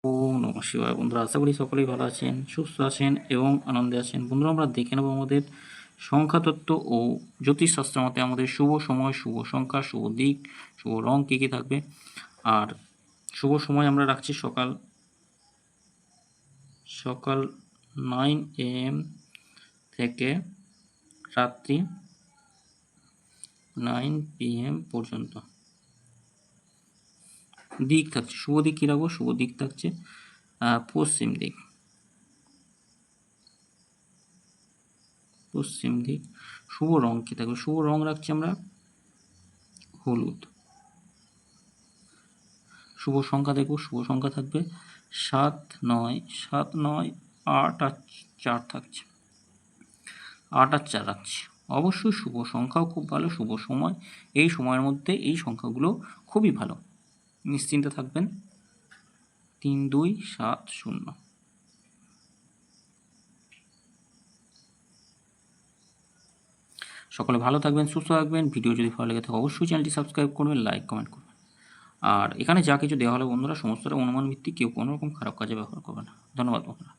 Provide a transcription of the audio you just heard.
ওম নমঃ শিবায়। বন্ধুরা, আশা করি সকলেই ভালো আছেন, সুস্থ আছেন এবং আনন্দে আছেন। বন্ধুরা, আমরা দেখে নেব আমাদের সংখ্যাতত্ত্ব ও জ্যোতিষশাস্ত্র মতে আমাদের শুভ সময়, শুভ সংখ্যা, শুভ দিক, শুভ রং কী কী থাকবে। আর শুভ সময় আমরা রাখছি সকাল 9 AM থেকে রাত্রি 9 PM পর্যন্ত। দিক থাকছে, শুভ দিক কী রাখবো? শুভ দিক থাকছে পশ্চিম দিক। পশ্চিম দিক। শুভ রং কী থাকবে? শুভ রং রাখছি আমরা হলুদ। শুভ সংখ্যা দেখব, শুভ সংখ্যা থাকবে 7, 9, 7, 9, 8 আর 4 থাকছে। 8 আর 4 রাখছি। অবশ্যই শুভ সংখ্যাও খুব ভালো, শুভ সময়। এই সময়ের মধ্যে এই সংখ্যাগুলো খুবই ভালো, নিশ্চিন্তে থাকবেন। 3, 2, 7, 0। সকলে ভালো থাকবেন, সুস্থ থাকবেন। ভিডিও যদি ভালো লেগে থাকে অবশ্যই চ্যানেলটি সাবস্ক্রাইব করবেন, লাইক কমেন্ট করবেন। আর এখানে যা কিছু দেওয়া হলো বন্ধুরা, সমস্তটা অনুমান ভিত্তিক, কেউ কোনো রকম খারাপ কাজে ব্যবহার করবে না। ধন্যবাদ বন্ধুরা।